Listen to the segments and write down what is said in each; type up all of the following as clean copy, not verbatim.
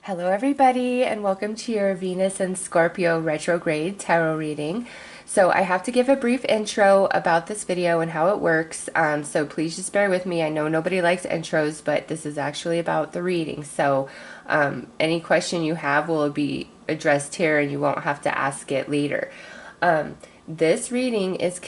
Hello everybody, and welcome to your Venus and Scorpio retrograde tarot reading. So I have to give a brief intro about this video and how it works, so please just bear with me. I know nobody likes intros, but this is actually about the reading. So any question you have will be addressed here and you won't have to ask it later. This reading is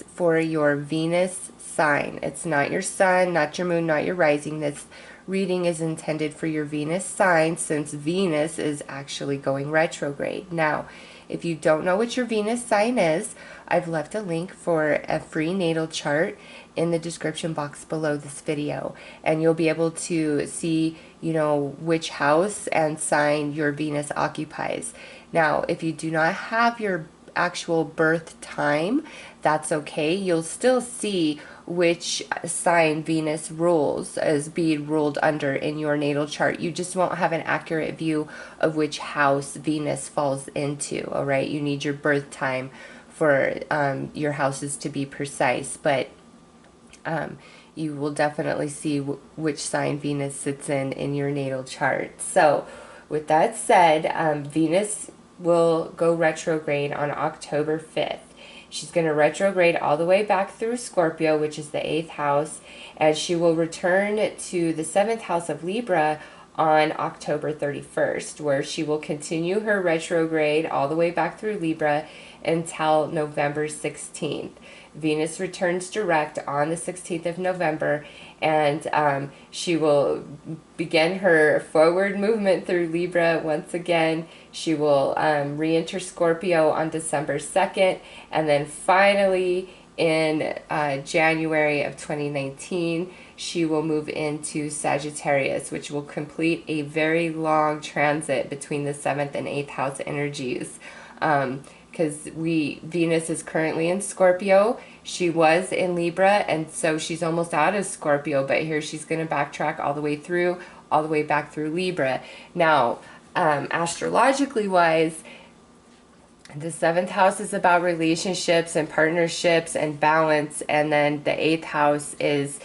for your Venus sign. It's not your sun, not your moon, not your rising. This reading is intended for your Venus sign, since Venus is actually going retrograde. Now, if you don't know what your Venus sign is, I've left a link for a free natal chart in the description box below this video, and you'll be able to see, which house and sign your Venus occupies. Now, if you do not have your actual birth time, that's okay. You'll still see which sign Venus rules is being ruled under in your natal chart. You just won't have an accurate view of which house Venus falls into. All right, you need your birth time for your houses to be precise, but you will definitely see which sign Venus sits in your natal chart. So with that said, Venus will go retrograde on October 5th. She's going to retrograde all the way back through Scorpio, which is the 8th house, and she will return to the 7th house of Libra on October 31st, where she will continue her retrograde all the way back through Libra until November 16th. Venus returns direct on the 16th of November, and she will begin her forward movement through Libra once again. She will re-enter Scorpio on December 2nd, and then finally in January of 2019, she will move into Sagittarius, which will complete a very long transit between the 7th and 8th house energies. Because Venus is currently in Scorpio. She was in Libra, and so she's almost out of Scorpio, but here she's going to backtrack all the way back through Libra. Now, astrologically wise, the 7th house is about relationships and partnerships and balance, and then the 8th house is,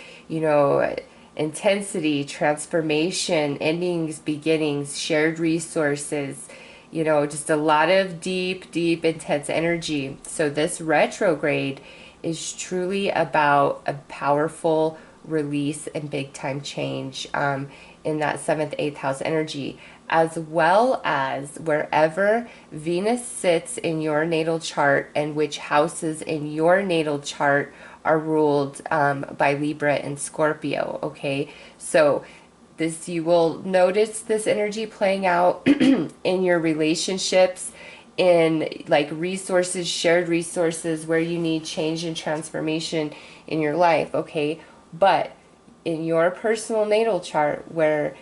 intensity, transformation, endings, beginnings, shared resources, just a lot of deep, intense energy. So this retrograde is truly about a powerful release and big time change in that 7th, 8th house energy, as well as wherever Venus sits in your natal chart and which houses in your natal chart are ruled by Libra and Scorpio. Okay, so you will notice this energy playing out in your relationships, in like resources, shared resources, where you need change and transformation in your life. Okay, but in your personal natal chart, where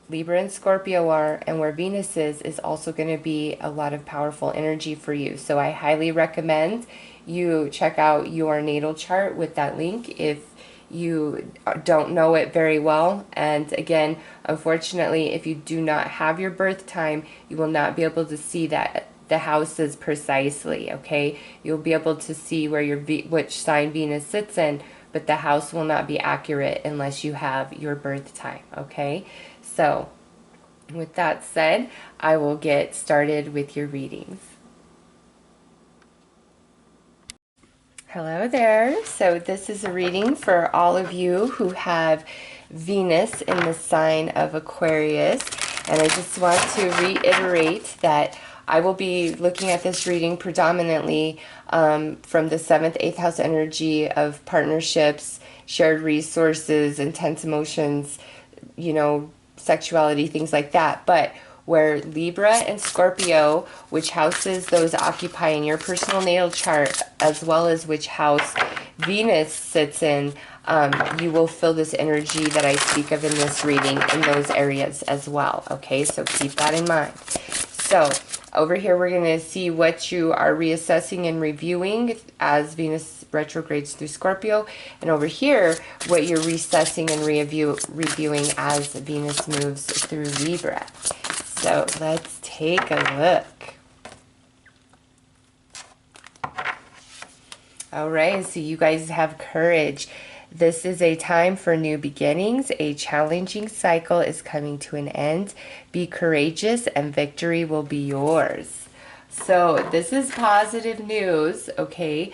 Libra and Scorpio are and where Venus is also going to be a lot of powerful energy for you. So I highly recommend you check out your natal chart with that link if you don't know it very well. And again, unfortunately, if you do not have your birth time, you will not be able to see that the houses precisely. Okay, you'll be able to see where which sign Venus sits in, but the house will not be accurate unless you have your birth time. Okay, so with that said, I will get started with your readings. Hello there. So this is a reading for all of you who have Venus in the sign of Aquarius. And I just want to reiterate that I will be looking at this reading predominantly from the 7th, 8th house energy of partnerships, shared resources, intense emotions, sexuality, things like that. But where Libra and Scorpio, which houses those occupy in your personal natal chart, as well as which house Venus sits in, you will feel this energy that I speak of in this reading in those areas as well. Okay, so keep that in mind. So over here, we're going to see what you are reassessing and reviewing as Venus retrogrades through Scorpio. And over here, what you're reassessing and reviewing as Venus moves through Libra. So let's take a look. All right, so you guys have courage. This is a time for new beginnings. A challenging cycle is coming to an end. Be courageous and victory will be yours. So this is positive news, okay?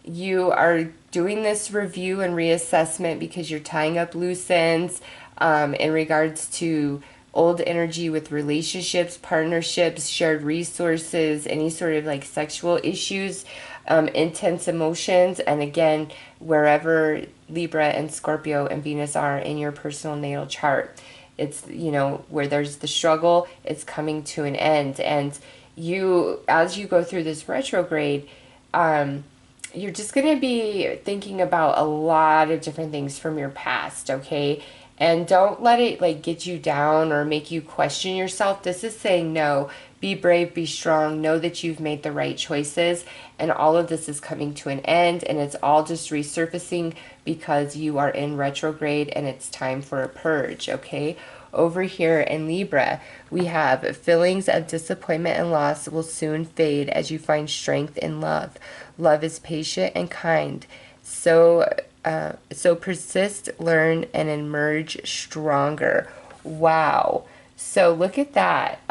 You are doing this review and reassessment because you're tying up loose ends in regards to old energy with relationships, partnerships, shared resources, any sort of like sexual issues, intense emotions, and again, wherever Libra and Scorpio and Venus are in your personal natal chart. It's, you know, where there's the struggle, it's coming to an end. And you, as you go through this retrograde, you're just going to be thinking about a lot of different things from your past, okay? And don't let it like get you down or make you question yourself. This is saying no. Be brave, be strong, know that you've made the right choices, and all of this is coming to an end, and it's all just resurfacing because you are in retrograde and it's time for a purge, okay? Over here in Libra, we have feelings of disappointment and loss will soon fade as you find strength in love. Love is patient and kind. So persist, learn, and emerge stronger. Wow. So look at that.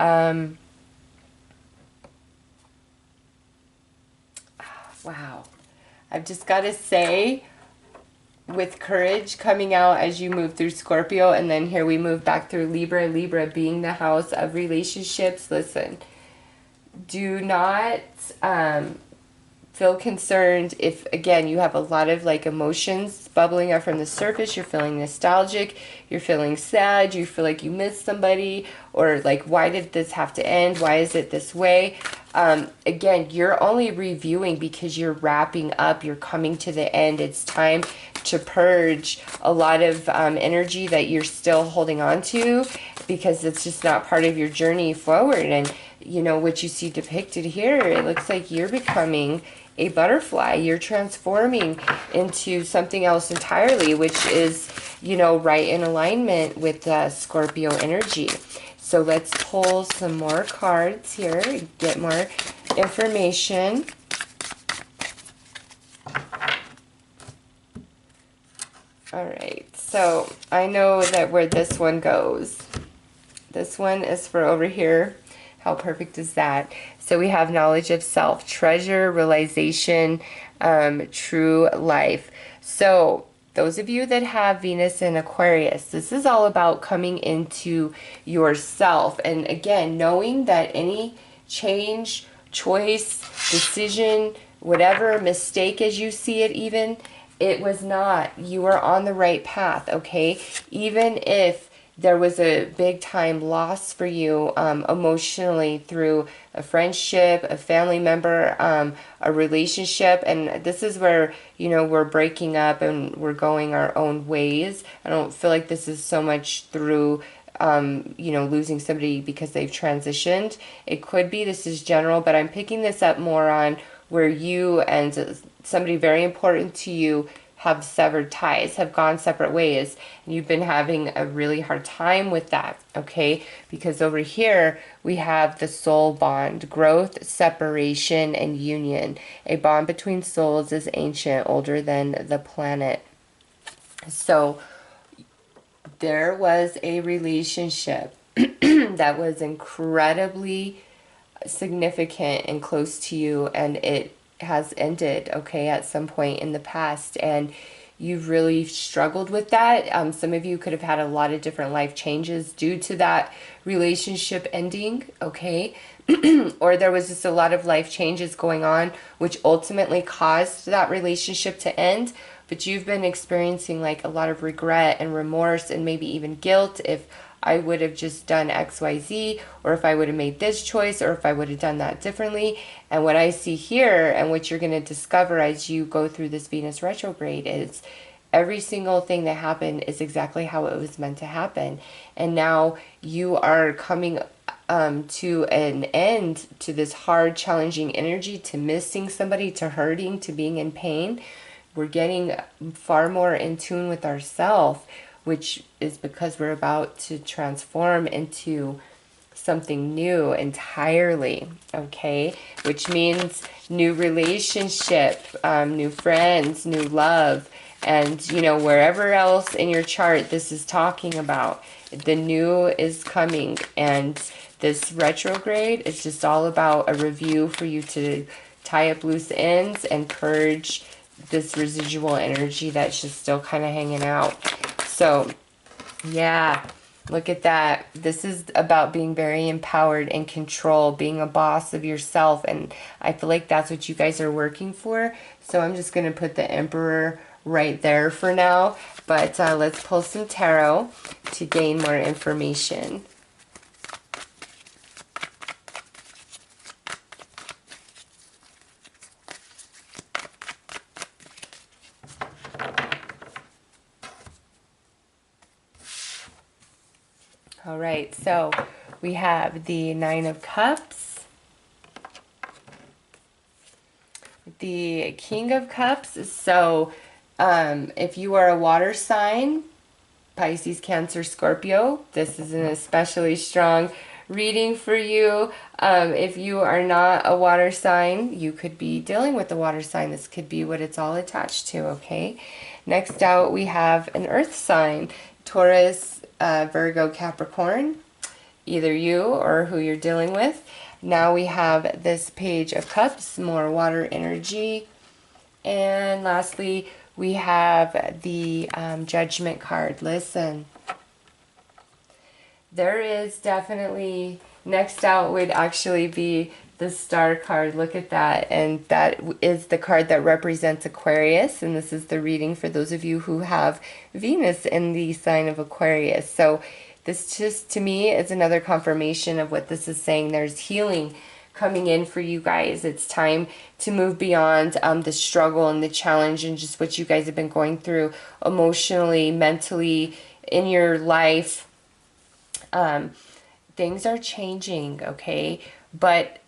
Wow. I've just got to say, with courage coming out as you move through Scorpio, and then here we move back through Libra, Libra being the house of relationships. Listen, do not feel concerned if, again, you have a lot of like emotions bubbling up from the surface. You're feeling nostalgic, you're feeling sad, you feel like you missed somebody, or like, why did this have to end? Why is it this way? Again, you're only reviewing because you're wrapping up, you're coming to the end. It's time to purge a lot of energy that you're still holding on to because it's just not part of your journey forward. And you know what you see depicted here, it looks like you're becoming a butterfly. You're transforming into something else entirely, which is, you know, right in alignment with Scorpio energy. So let's pull some more cards here, get more information. All right, so I know that where this one goes. This one is for over here. How perfect is that? So we have knowledge of self, treasure, realization, true life. So those of you that have Venus in Aquarius, this is all about coming into yourself. And again, knowing that any change, choice, decision, whatever mistake as you see it even, it was not. You are on the right path, okay? Even if there was a big time loss for you emotionally through a friendship, a family member, a relationship. And this is where, you know, we're breaking up and we're going our own ways. I don't feel like this is so much through, you know, losing somebody because they've transitioned. It could be, this is general, but I'm picking this up more on where you and somebody very important to you have severed ties, have gone separate ways, and you've been having a really hard time with that, okay? Because over here, we have the soul bond, growth, separation, and union. A bond between souls is ancient, older than the planet. So there was a relationship that was incredibly significant and close to you, and it has ended, okay, at some point in the past, and you've really struggled with that. Some of you could have had a lot of different life changes due to that relationship ending, okay? Or there was just a lot of life changes going on which ultimately caused that relationship to end, but you've been experiencing like a lot of regret and remorse and maybe even guilt. If I would have just done XYZ, or if I would have made this choice, or if I would have done that differently. And what I see here, and what you're going to discover as you go through this Venus retrograde, is every single thing that happened is exactly how it was meant to happen. And now you are coming to an end to this hard, challenging energy, to missing somebody, to hurting, to being in pain. We're getting far more in tune with ourselves, which is because we're about to transform into something new entirely, okay? Which means new relationship, new friends, new love, And, you know, wherever else in your chart this is talking about, the new is coming. And this retrograde is just all about a review for you to tie up loose ends and purge this residual energy that's just still kind of hanging out. So, yeah, look at that. This is about being very empowered and control, being a boss of yourself. And I feel like that's what you guys are working for. So I'm just going to put the Emperor right there for now. But let's pull some tarot to gain more information. All right, so we have the Nine of Cups, the King of Cups. So if you are a water sign, Pisces, Cancer, Scorpio, this is an especially strong reading for you. If you are not a water sign, you could be dealing with the water sign. This could be what it's all attached to, okay? Next out, we have an earth sign, Taurus, Virgo, Capricorn, either you or who you're dealing with. Now we have this Page of Cups, more water energy. And lastly, we have the Judgment card. Listen, there is definitely, next out would actually be the Star card. Look at that. And that is the card that represents Aquarius. And this is the reading for those of you who have Venus in the sign of Aquarius. So this just, to me, is another confirmation of what this is saying. There's healing coming in for you guys. It's time to move beyond the struggle and the challenge and just what you guys have been going through emotionally, mentally, in your life. Things are changing, okay? But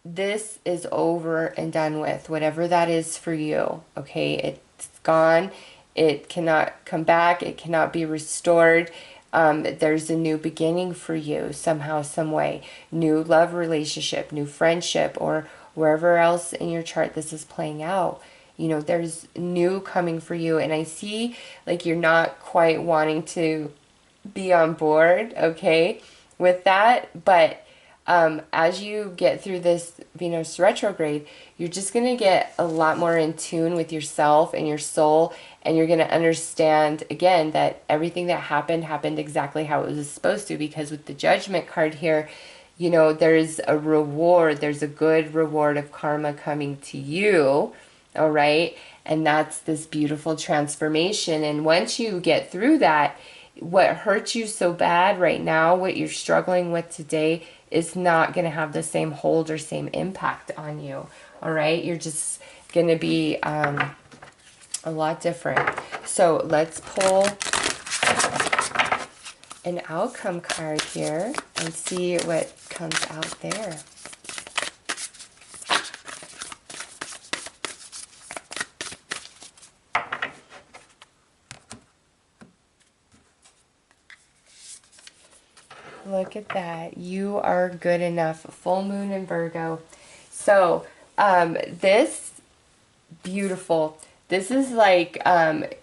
this is over and done with, whatever that is for you, okay? It's gone. It cannot come back. It cannot be restored. There's a new beginning for you somehow, some way. New love relationship, new friendship, or wherever else in your chart this is playing out. You know, there's new coming for you. And I see like you're not quite wanting to be on board, okay, with that. But as you get through this Venus retrograde, you're just going to get a lot more in tune with yourself and your soul. And you're going to understand, again, that everything that happened exactly how it was supposed to. Because with the Judgment card here, you know, there's a reward. There's a good reward of karma coming to you. All right. And that's this beautiful transformation. And once you get through that, what hurts you so bad right now, what you're struggling with today, is not going to have the same hold or same impact on you. All right. You're just going to be a lot different. So let's pull an outcome card here and see what comes out there. Look at that. You are good enough. Full moon in Virgo. So this, beautiful. This is like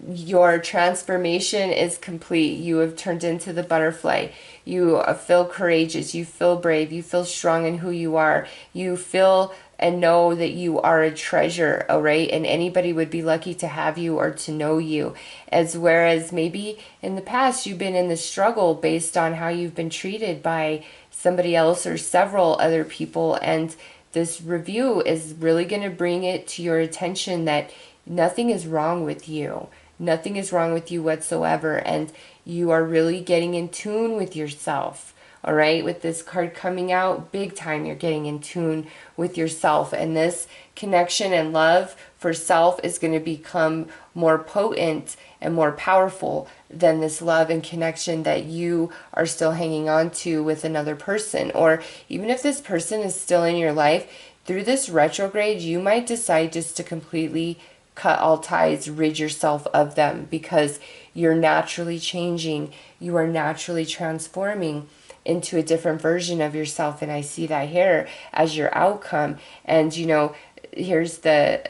your transformation is complete. You have turned into the butterfly. You feel courageous. You feel brave. You feel strong in who you are. You feel and know that you are a treasure, all right? And anybody would be lucky to have you or to know you. As whereas maybe in the past you've been in the struggle based on how you've been treated by somebody else or several other people. And this review is really going to bring it to your attention that nothing is wrong with you. Nothing is wrong with you whatsoever. And you are really getting in tune with yourself. All right, with this card coming out, big time, you're getting in tune with yourself. And this connection and love for self is going to become more potent and more powerful than this love and connection that you are still hanging on to with another person. Or even if this person is still in your life, through this retrograde, you might decide just to completely cut all ties, rid yourself of them, because you're naturally changing. You are naturally transforming into a different version of yourself. And I see that here as your outcome. And, you know, here's the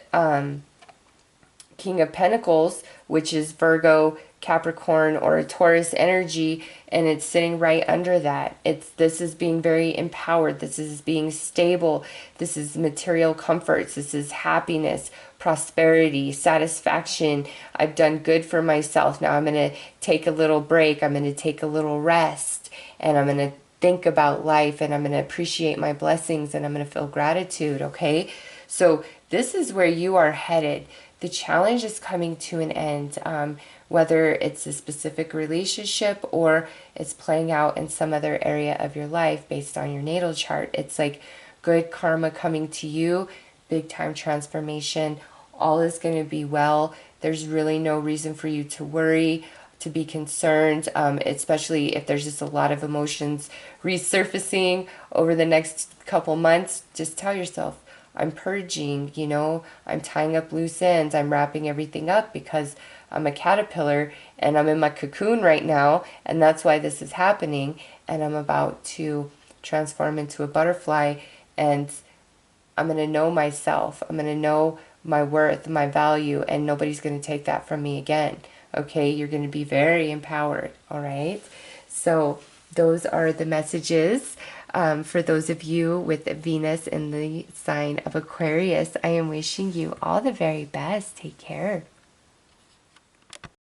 King of Pentacles, which is Virgo, Capricorn, or a Taurus energy, and it's sitting right under that. This is being very empowered. This is being stable. This is material comforts. This is happiness, prosperity, satisfaction. I've done good for myself. Now I'm going to take a little break. I'm going to take a little rest, and I'm going to think about life, and I'm going to appreciate my blessings, and I'm going to feel gratitude, okay? So this is where you are headed. The challenge is coming to an end, whether it's a specific relationship or it's playing out in some other area of your life based on your natal chart. It's like good karma coming to you, big time transformation. All is going to be well. There's really no reason for you to worry, to be concerned, especially if there's just a lot of emotions resurfacing over the next couple months. Just tell yourself, I'm purging, you know, I'm tying up loose ends, I'm wrapping everything up because I'm a caterpillar and I'm in my cocoon right now, and that's why this is happening, and I'm about to transform into a butterfly, and I'm going to know myself, I'm going to know my worth, my value, and nobody's going to take that from me again. Okay, you're going to be very empowered, all right? So those are the messages. For those of you with Venus in the sign of Aquarius, I am wishing you all the very best. Take care.